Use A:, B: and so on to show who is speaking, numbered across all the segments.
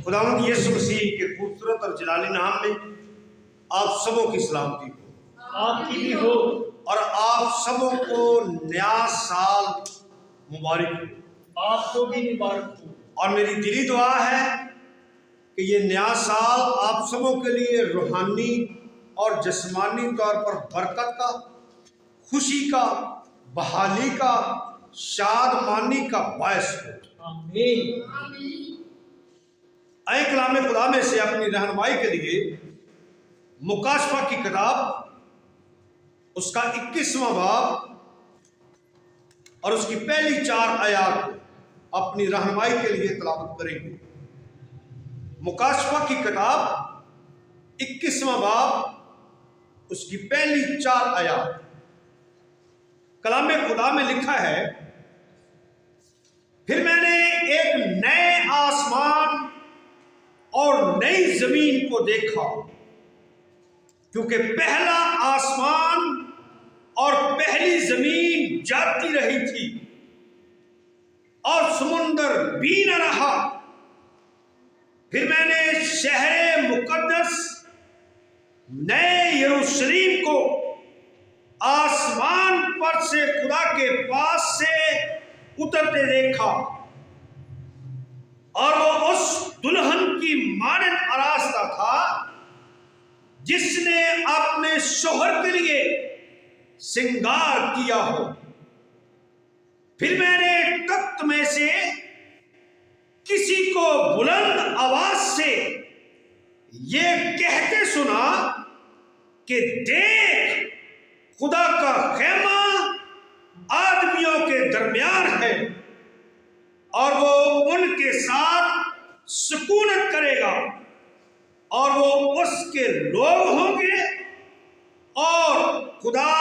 A: خداوند یسوع مسیح کے خوبصورت اور جلالی نام میں آپ سبوں کی سلامتی ہو،
B: آپ کی بھی ہو،
A: اور آپ سبوں کو نیا سال مبارک ہو۔
B: آپ کو بھی مبارک ہو۔
A: اور میری دلی دعا ہے کہ یہ نیا سال آپ سبوں کے لیے روحانی اور جسمانی طور پر برکت کا، خوشی کا، بحالی کا، شادمانی کا باعث ہو۔
B: آمین۔
A: اے کلام خدا میں سے اپنی رہنمائی کے لیے مکاشفہ کی کتاب اس کا 21واں باب اور اس کی پہلی 4 آیات کو اپنی رہنمائی کے لیے تلاوت کریں گے۔ مکاشفہ کی کتاب 21واں باب اس کی پہلی 4 آیات۔ کلام خدا میں لکھا ہے، پھر میں نے ایک نئے آسمان اور نئی زمین کو دیکھا، کیونکہ پہلا آسمان اور پہلی زمین جاتی رہی تھی اور سمندر بھی نہ رہا۔ پھر میں نے شہر مقدس نئے یروشلم کو آسمان پر سے خدا کے پاس سے اترتے دیکھا، اور وہ اس دلہن کی مانند آراستہ تھا جس نے اپنے شوہر کے لیے سنگار کیا ہو۔ پھر میں نے تخت میں سے کسی کو بلند آواز سے یہ کہتے سنا کہ دیکھ، خدا کا خیمہ آدمیوں کے درمیان ہے، اور وہ ان کے ساتھ سکونت کرے گا، اور وہ اس کے لوگ ہوں گے، اور خدا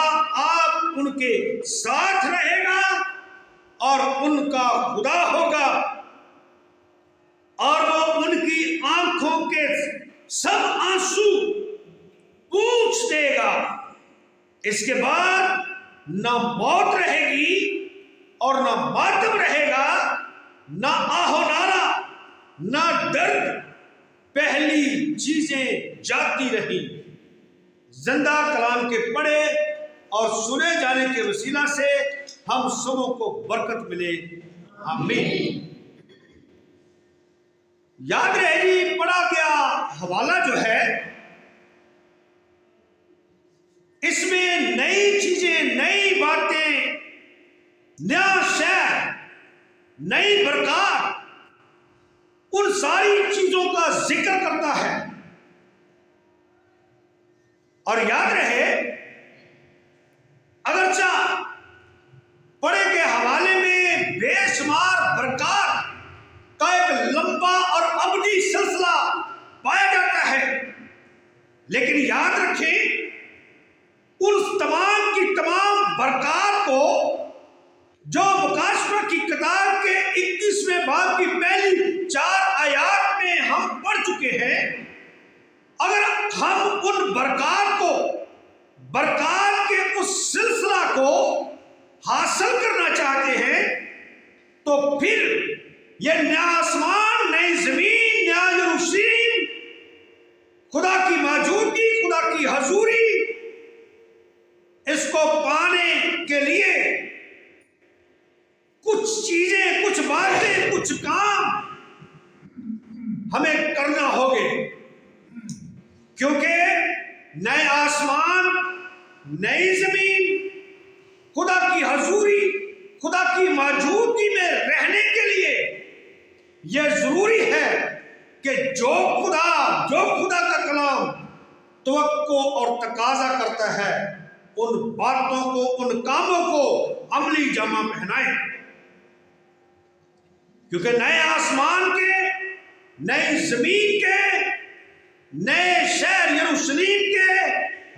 A: آپ ان کے ساتھ رہے گا اور ان کا خدا ہوگا، اور وہ ان کی آنکھوں کے سب آنسو پوچھ دے گا۔ اس کے بعد نہ موت رہے گی اور نہ ماتم رہے گا، نہ آہ و نالہ، نہ درد، پہلی چیزیں جاتی رہی۔ زندہ کلام کے پڑھے اور سنے جانے کے وسیلہ سے ہم سبوں کو برکت ملے، آمین۔ یاد رہے جی، پڑھا گیا حوالہ جو ہے اس میں نئی چیزیں، نئی باتیں، نیا شہر، نئی برکات، ان ساری چیزوں کا ذکر کرتا ہے۔ اور یاد رہے، اگرچہ پڑھے کے حوالے میں بے شمار برکات کا ایک لمبا اور ابدی سلسلہ پایا جاتا ہے، لیکن یاد رکھیں، ان تمام کی تمام برکات کو جو مکاشفہ کی کتاب کے 21ویں باب کی پہلی 4 آیات میں ہم پڑھ چکے ہیں، اگر ہم ان برکات کے اس سلسلہ کو حاصل کرنا چاہتے ہیں تو پھر یہ نیا آسمان، نئی زمین، نیا یروشلم، خدا کی موجودگی، خدا کی حضوری، اس کو پانے کے لیے کچھ چیزیں، کچھ باتیں، کچھ کام ہمیں کرنا ہوگے، کیونکہ نئے آسمان، نئی زمین، خدا کی حضوری، خدا کی موجودگی میں رہنے کے لیے یہ ضروری ہے کہ جو خدا کا کلام توقع اور تقاضا کرتا ہے، ان باتوں کو، ان کاموں کو عملی جامہ پہنائیں، کیونکہ نئے آسمان کے، نئی زمین کے، نئے شہر یروشلم کے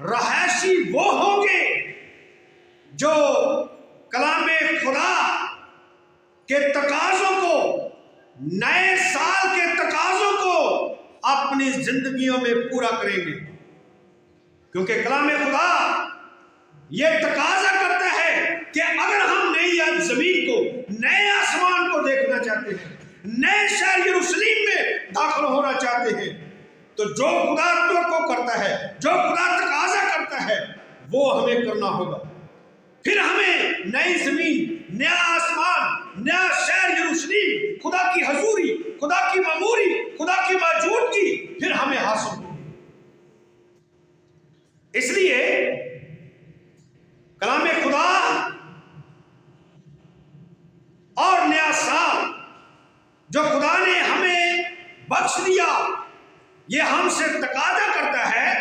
A: رہائشی وہ ہوں گے جو کلام خدا کے تقاضوں کو، نئے سال کے تقاضوں کو اپنی زندگیوں میں پورا کریں گے، کیونکہ کلام خدا یہ تقاضا کرتا ہے کہ اگر ہم نئی زمین کو، نئے آسمان کو دیکھنا چاہتے ہیں، نئے شہر یروشلم میں داخل ہونا ہونا چاہتے ہیں تو جو خدا توقع کرتا ہے، جو خدا تقاضا کرتا ہے، وہ ہمیں کرنا ہوگا۔ پھر ہمیں نئی زمین، نیا آسمان، نیا شہر یروشلم، خدا کی حضوری، خدا کی معموری، خدا کی موجودگی پھر ہمیں حاصل ہوگی۔ اس لیے کلام خدا اور نیا سال جو خدا نے ہمیں بخش دیا، یہ ہم سے تقاضا کرتا ہے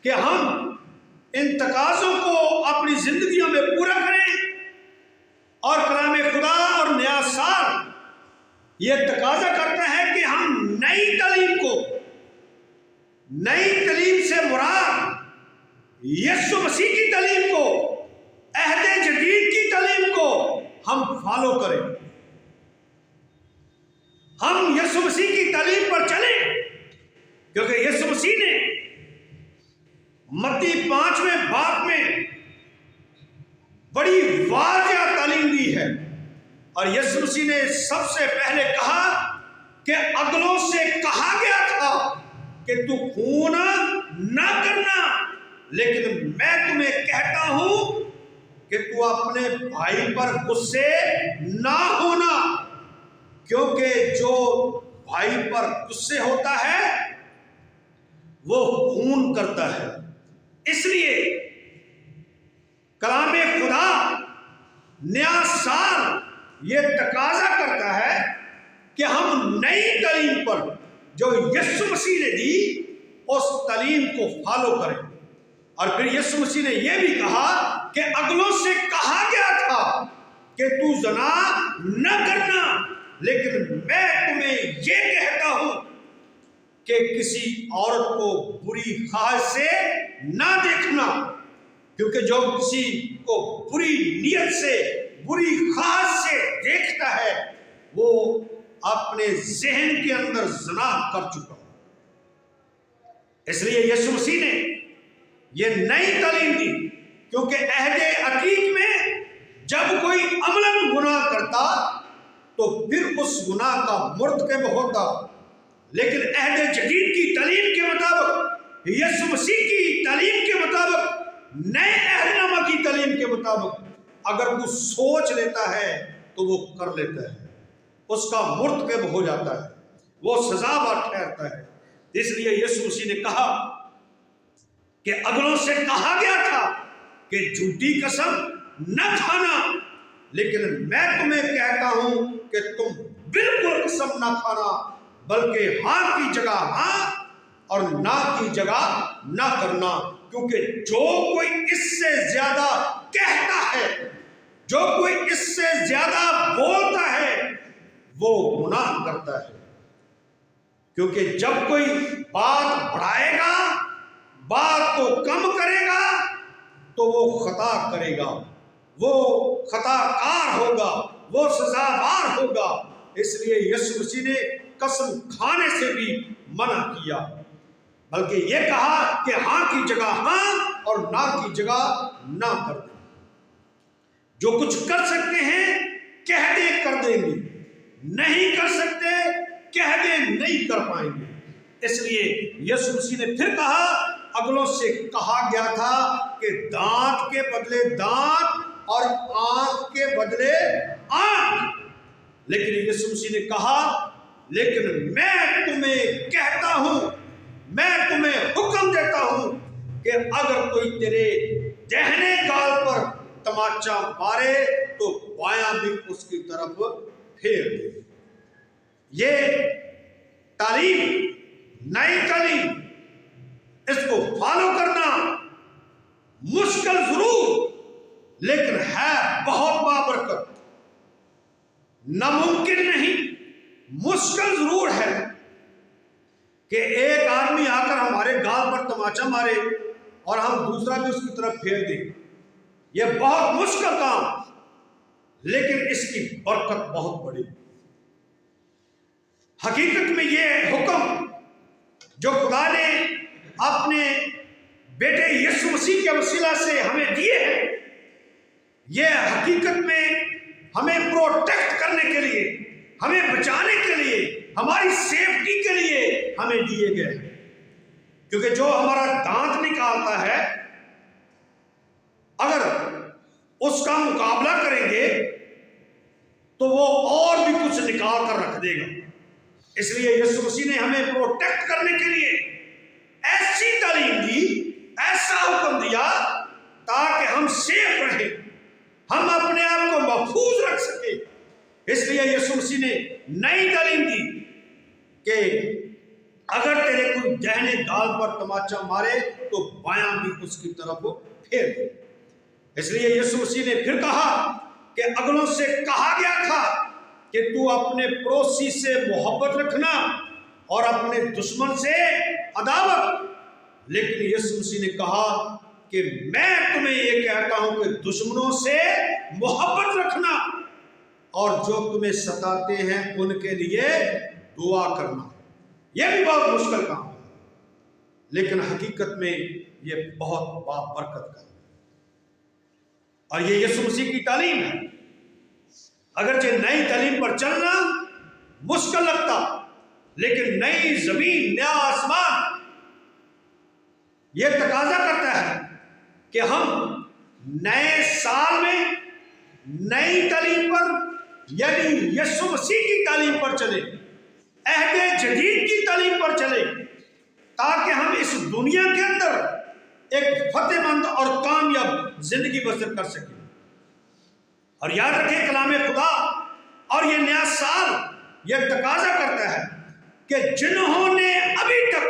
A: کہ ہم ان تقاضوں کو اپنی زندگیوں میں پورا کریں۔ اور کلام خدا اور نیا سال یہ تقاضا کرتا ہے کہ ہم نئی تعلیم کو، نئی تعلیم سے مراد یسوع مسیح کی تعلیم کو، عہد جدید کی تعلیم کو ہم فالو کریں، ہم یسوع مسیح کی تعلیم پر چلیں، کیونکہ یسوع مسیح نے متی 5ویں باب میں بڑی واضح تعلیم دی ہے۔ اور یسوع مسیح نے سب سے پہلے کہا کہ اگلوں سے کہا گیا تھا کہ تو خون نہ کرنا، لیکن میں تمہیں کہتا ہوں کہ تو اپنے بھائی پر غصے نہ ہونا، کیونکہ جو بھائی پر غصے ہوتا ہے وہ خون کرتا ہے۔ اس لیے کلام خدا نیا سال یہ تقاضا کرتا ہے کہ ہم نئی تعلیم پر جو یسوع مسیح نے دی اس تعلیم کو فالو کریں۔ اور پھر یسوع مسیح نے یہ بھی کہا کہ اگلوں سے کہا گیا تھا کہ تو زنا نہ کرنا، لیکن میں تمہیں یہ کہتا ہوں کہ کسی عورت کو بری خواہش سے نہ دیکھنا، کیونکہ جو کسی کو بری نیت سے، بری خواہش سے دیکھتا ہے وہ اپنے ذہن کے اندر زنا کر چکا۔ اس لیے یسوع مسیح نے یہ نئی تعلیم دی، کیونکہ عہد عتیق میں جب کوئی عملاً گناہ کرتا تو پھر اس گناہ کا مرتکب ہوتا، لیکن عہد جدید کی تعلیم کے مطابق، یسوع مسیح کی تعلیم کے مطابق، نئے عہد نامہ کی تعلیم کے مطابق اگر وہ سوچ لیتا ہے تو وہ کر لیتا ہے، اس کا مرتکب ہو جاتا ہے، وہ سزاوار ٹھہرتا ہے۔ اس لیے یسوع مسیح نے کہا کہ اگلوں سے کہا گیا تھا کہ جھوٹی قسم نہ کھانا، لیکن میں تمہیں کہتا ہوں کہ تم بالکل قسم نہ کھانا، بلکہ ہاں کی جگہ ہاں اور نہ کی جگہ نہ کرنا، کیونکہ جو کوئی اس سے زیادہ کہتا ہے، جو کوئی اس سے زیادہ بولتا ہے وہ گناہ کرتا ہے۔ کیونکہ جب کوئی بات بڑھائے گا، بات کو کم کرے گا تو وہ خطا کرے گا، وہ خطا کار ہوگا، وہ سزاوار ہوگا۔ اس لیے یسوع مسیح نے قسم کھانے سے بھی منع کیا، بلکہ یہ کہا کہ ہاں کی جگہ ہاں اور نہ کی جگہ نہ کر دیں۔ جو کچھ کر سکتے ہیں کہہ دے کر دیں گے، نہیں کر سکتے کہہ دے نہیں کر پائیں گے۔ اس لیے یسوع مسیح نے پھر کہا، اگلوں سے کہا گیا تھا کہ دانت کے بدلے دانت اور آنکھ کے بدلے آنکھ، لیکن یسوع مسیح نے کہا لیکن میں تمہیں کہتا ہوں، میں تمہیں حکم دیتا ہوں کہ اگر کوئی تیرے دہنے گال پر تماچا مارے تو بایاں بھی اس کی طرف پھیر دے۔ یہ تعلیم، نئی تعلیم، اس کو فالو کرنا مشکل ضرور لیکن ہے بہت بابرکت۔ ناممکن نہیں، مشکل ضرور ہے کہ ایک آدمی آ کر ہمارے گال پر تماچا مارے اور ہم دوسرا بھی اس کی طرف پھیر دیں۔ یہ بہت مشکل کام، لیکن اس کی برکت بہت بڑی۔ حقیقت میں یہ حکم جو خدا نے اپنے بیٹے یسوع مسیح کے وسیلہ سے ہمیں دیے ہیں، یہ حقیقت میں ہمیں پروٹیکٹ کرنے کے لیے، ہمیں بچانے کے لیے، ہماری سیفٹی کے لیے ہمیں دیے گئے ہیں، کیونکہ جو ہمارا دانت نکالتا ہے اگر اس کا مقابلہ کریں گے تو وہ اور بھی کچھ نکال کر رکھ دے گا۔ اس لیے یسوع مسیح نے ہمیں پروٹیکٹ کرنے کے لیے ایسی تعلیم دی، ایسا حکم دیا تاکہ ہم سیف رہیں، ہم اپنے آپ کو محفوظ رکھ سکیں۔ اس لیے یسوع مسیح نے نئی تعلیم دی کہ اگر تیرے کوئی دہنے گال پر تماچا مارے تو بایاں بھی اس کی طرف پھیر دے۔ اس لیے یسوع مسیح نے پھر کہا کہ اگلوں سے کہا گیا تھا کہ تو اپنے پڑوسی سے محبت رکھنا اور اپنے دشمن سے عداوت، لیکن یسوع مسیح نے کہا کہ میں تمہیں یہ کہتا ہوں کہ دشمنوں سے محبت رکھنا اور جو تمہیں ستاتے ہیں ان کے لیے دعا کرنا۔ یہ بھی بہت مشکل کام ہے، لیکن حقیقت میں یہ بہت بابرکت کام ہے، اور یہ یسوع مسیح کی تعلیم ہے۔ اگرچہ نئی تعلیم پر چلنا مشکل لگتا، لیکن نئی زمین، نیا آسمان یہ تقاضا کرتا ہے کہ ہم نئے سال میں نئی تعلیم پر، یعنی یسوع مسیح کی تعلیم پر چلیں، عہد جدید کی تعلیم پر چلیں، تاکہ ہم اس دنیا کے اندر ایک فتح مند اور کامیاب زندگی بسر کر سکیں۔ اور یاد رکھیں کلام خدا اور یہ نیا سال یہ تقاضا کرتا ہے کہ جنہوں نے ابھی تک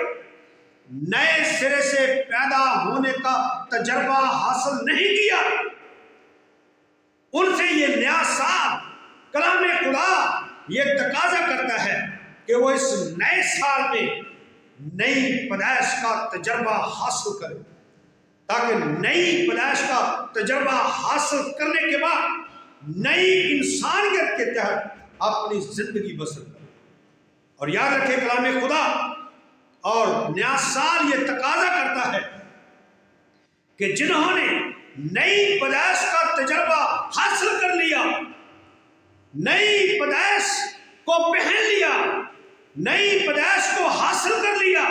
A: نئے سرے سے پیدا ہونے کا تجربہ حاصل نہیں کیا، ان سے یہ نیا سال کلام خدا یہ تقاضا کرتا ہے کہ وہ اس نئے سال میں نئی پیدائش کا تجربہ حاصل کرے، تاکہ نئی پیدائش کا تجربہ حاصل کرنے کے بعد نئی انسانیت کے تحت اپنی زندگی بسر کرے۔ اور یاد رکھیں کلام خدا اور نیا سال یہ تقاضا کرتا ہے کہ جنہوں نے نئی پیدائش کا تجربہ حاصل کر لیا، نئی پیدائش کو پہن لیا، نئی پیدائش کو حاصل کر لیا،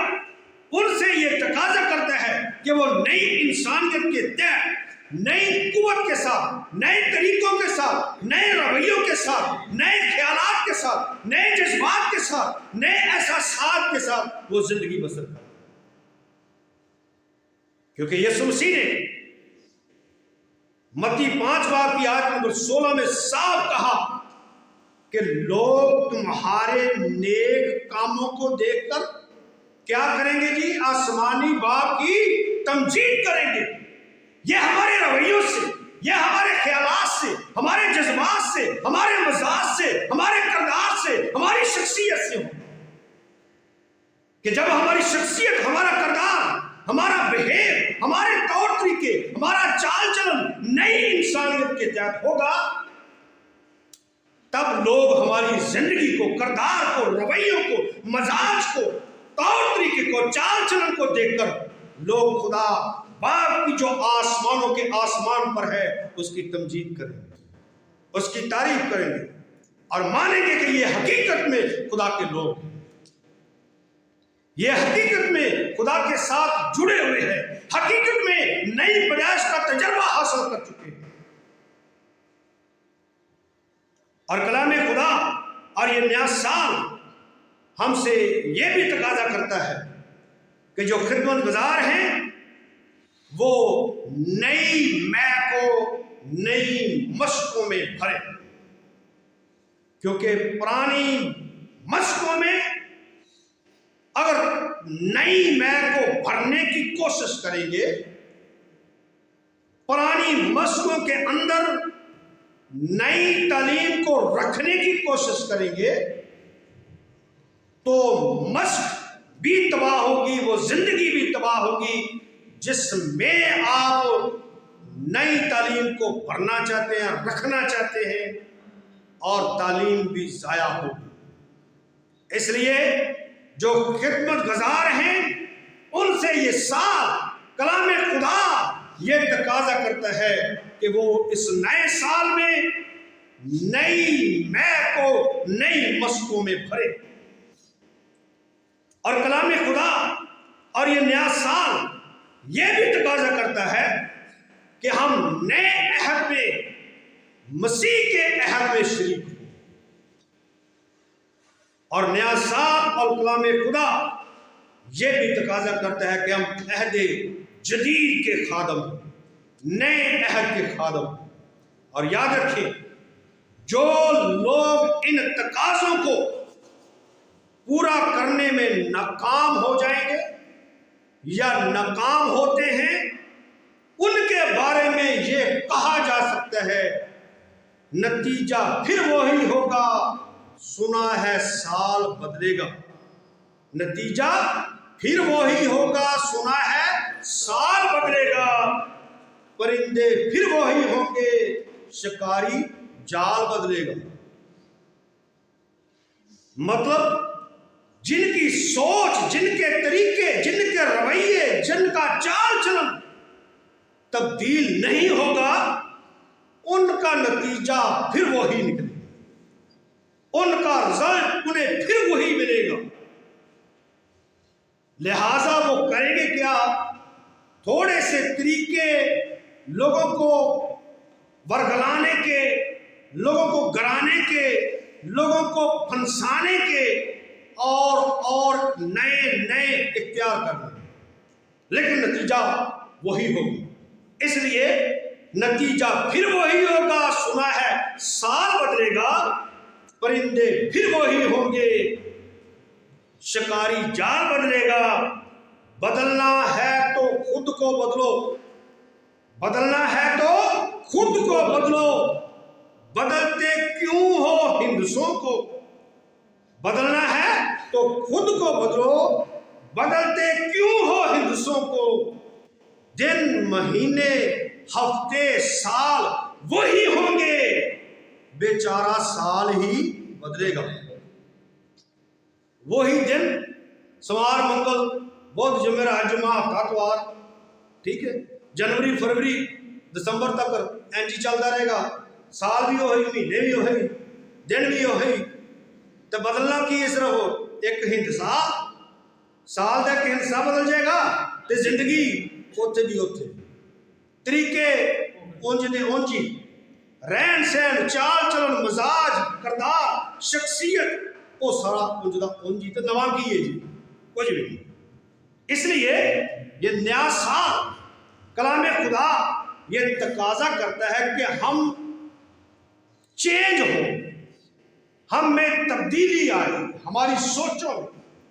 A: ان سے یہ تقاضا کرتا ہے کہ وہ نئی انسانیت کے تحت نئی قوت کے ساتھ، نئے طریقوں کے ساتھ، نئے رویوں کے ساتھ، نئے خیالات کے ساتھ، نئے جذبات کے ساتھ، نئے احساسات کے ساتھ وہ زندگی بسر کرے۔ کیونکہ یسوع مسیح نے متی 5 باب کی آیت نمبر 16 میں صاف کہا کہ لوگ تمہارے نیک کاموں کو دیکھ کر کیا کریں گے جی؟ آسمانی باپ کی تمجید کریں گے۔ یہ ہمارے رویوں سے، یہ ہمارے خیالات سے، ہمارے جذبات سے، ہمارے مزاج سے، ہمارے کردار سے، ہماری شخصیت سے ہو کہ جب ہماری شخصیت، ہمارا کردار، ہمارا بہیو، ہمارے طور طریقے، ہمارا چال چلن نئی انسانیت کے تحت ہوگا، تب لوگ ہماری زندگی کو، کردار کو، رویوں کو، مزاج کو، طور طریقے کو، چال چلن کو دیکھ کر لوگ خدا باپ کی جو آسمانوں کے آسمان پر ہے اس کی تمجید کریں گے، اس کی تعریف کریں گے اور مانیں گے کہ یہ حقیقت میں خدا کے لوگ ہیں، یہ حقیقت میں خدا کے ساتھ جڑے ہوئے ہیں، حقیقت میں نئی پیدائش کا تجربہ حاصل کر چکے ہیں۔ اور کلام خدا اور یہ نیا سال ہم سے یہ بھی تقاضا کرتا ہے کہ جو خدمت گزار ہیں وہ نئی میں کو نئی مشقوں میں بھرے، کیونکہ پرانی مشقوں میں اگر نئی میں کو بھرنے کی کوشش کریں گے، پرانی مشقوں کے اندر نئی تعلیم کو رکھنے کی کوشش کریں گے تو مشق بھی تباہ ہوگی، وہ زندگی بھی تباہ ہوگی جس میں آپ نئی تعلیم کو بھرنا چاہتے ہیں، رکھنا چاہتے ہیں، اور تعلیم بھی ضائع ہوگی۔ اس لیے جو خدمت گزار ہیں ان سے یہ سال کلام خدا یہ تقاضا کرتا ہے کہ وہ اس نئے سال میں نئی میں کو نئی مشقوں میں بھرے، اور کلام خدا اور یہ نیا سال یہ بھی تقاضا کرتا ہے کہ ہم نئے عہد میں مسیح کے عہد میں شریک ہوں، اور نیا سال اور کلام خدا یہ بھی تقاضا کرتا ہے کہ ہم عہد جدید کے خادم ہوں، نئے عہد کے خادم ہوں۔ اور یاد رکھیں، جو لوگ ان تقاضوں کو پورا کرنے میں ناکام ہو جائیں گے یا ناکام ہوتے ہیں، ان کے بارے میں یہ کہا جا سکتا ہے نتیجہ پھر وہی ہوگا، سنا ہے سال بدلے گا۔ نتیجہ پھر وہی ہوگا، سنا ہے سال بدلے گا، پرندے پھر وہی ہوں گے، شکاری جال بدلے گا۔ مطلب جن کی سوچ، جن کے طریقے، جن کے رویے، جن کا چال چلن تبدیل نہیں ہوگا، ان کا نتیجہ پھر وہی نکلے گا، ان کا رزلٹ انہیں پھر وہی ملے گا۔ لہذا وہ کریں گے کیا؟ تھوڑے سے طریقے لوگوں کو ورگلانے کے، لوگوں کو گرانے کے، لوگوں کو پھنسانے کے اور نئے اختیار کرنے، لیکن نتیجہ وہی ہوگا۔ اس لیے نتیجہ پھر وہی ہوگا، سنا ہے سال بدلے گا، پرندے پھر وہی ہوں گے، شکاری جال بدلے گا۔ بدلنا ہے تو خود کو بدلو، بدلنا ہے تو خود کو بدلو۔ بدلتے کیوں ہو ہندسوں کو؟ بدلنا ہے تو خود کو بدلو، بدلتے کیوں ہو ہندسوں کو؟ دن، مہینے، ہفتے، سال وہی ہوں گے، بیچارہ سال ہی بدلے گا۔ وہی دن، سوار، منگل، بدھ، جمعرات، جمعہ، ہفتہ، اتوار، ٹھیک ہے، جنوری، فروری، دسمبر تک اینجی چلتا رہے گا، سال بھی وہی، مہینے بھی وہی، دن بھی وہی۔ تو بدلنا کی اس طرح ہو، ایک ہندسا سال کا ایک ہندسا بدل جائے گا، تو زندگی اوتھے دی اوتھے، طریقے اونج دے اونجی، رہن سہن، چال چلن، مزاج، کردار، شخصیت، وہ سارا اونج دا اونجی۔ تو نواں کی ہے جی؟ کچھ بھی نہیں۔ اس لیے یہ نیا سال کلام خدا یہ تقاضا کرتا ہے کہ ہم چینج ہوں، ہم میں تبدیلی آئے، ہماری سوچوں میں،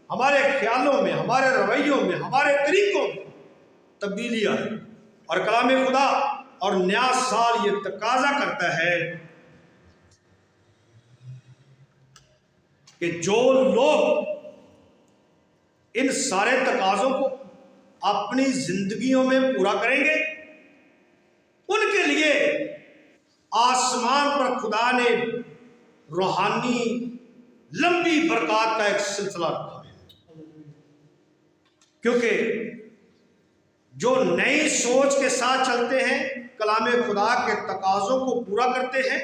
A: ہمارے خیالوں میں، ہمارے رویوں میں، ہمارے طریقوں میں تبدیلی آئے۔ اور کلام خدا اور نیا سال یہ تقاضا کرتا ہے کہ جو لوگ ان سارے تقاضوں کو اپنی زندگیوں میں پورا کریں گے، ان کے لیے آسمان پر خدا نے روحانی لمبی برکات کا ایک سلسلہ رکھا ہے، کیونکہ جو نئی سوچ کے ساتھ چلتے ہیں، کلام خدا کے تقاضوں کو پورا کرتے ہیں،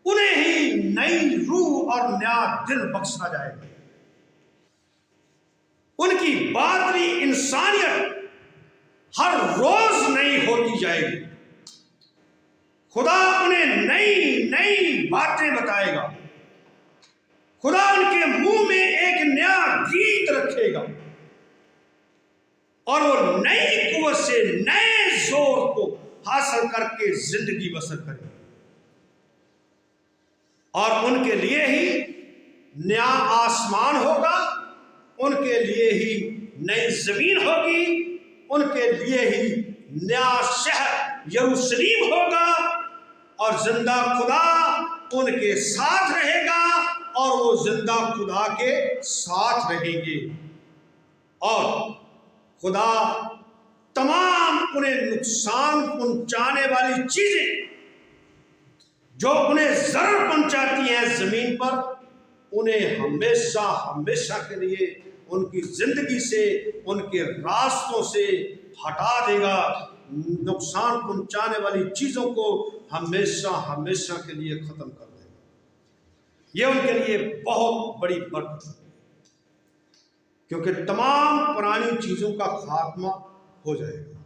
A: انہیں ہی نئی روح اور نیا دل بخشا جائے گا۔ ان کی باطنی انسانیت ہر روز نئی ہوتی جائے گی۔ خدا انہیں نئی باتیں بتائے گا، خدا ان کے منہ میں ایک نیا گیت رکھے گا، اور وہ نئی قوت سے نئے زور کو حاصل کر کے زندگی بسر کرے گا، اور ان کے لیے ہی نیا آسمان ہوگا، ان کے لیے ہی نئی زمین ہوگی، ان کے لیے ہی نیا شہر یروشلیم ہوگا، اور زندہ خدا ان کے ساتھ رہے گا، اور وہ زندہ خدا کے ساتھ رہیں گے، اور خدا تمام انہیں نقصان پہنچانے والی چیزیں جو انہیں ضرر پہنچاتی ہیں زمین پر، انہیں ہمیشہ کے لیے ان کی زندگی سے، ان کے راستوں سے ہٹا دے گا۔ نقصان پہنچانے والی چیزوں کو ہمیشہ کے لیے ختم کر دے گا۔ یہ ان کے لیے بہت بڑی برکت ہے۔ کیونکہ تمام پرانی چیزوں کا خاتمہ ہو جائے گا۔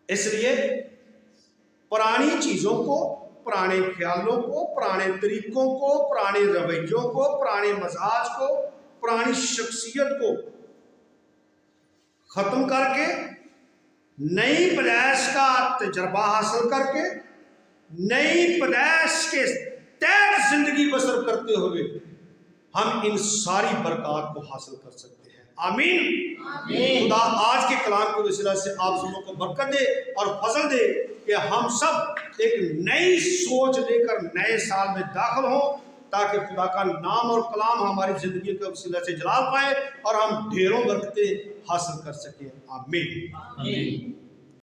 A: اس لیے پرانی چیزوں کو، پرانے خیالوں کو، پرانے طریقوں کو، پرانے رویوں کو، پرانے مزاج کو، پرانی شخصیت کو ختم کر کے نئی پیدائش کا تجربہ حاصل کر کے نئی پیدائش کے تحت زندگی بسر کرتے ہوئے ہم ان ساری برکات کو حاصل کر سکتے ہیں۔ آمین۔ خدا آج کے کلام کے وسیلہ سے آپ سبوں کو برکت دے اور فضل دے کہ ہم سب ایک نئی سوچ لے کر نئے سال میں داخل ہوں، تاکہ خدا کا نام اور کلام ہماری زندگی کے وسیلہ سے جلال پائے اور ہم ڈھیروں برکتیں حاصل کر سکیں۔ آمین۔
B: آمین۔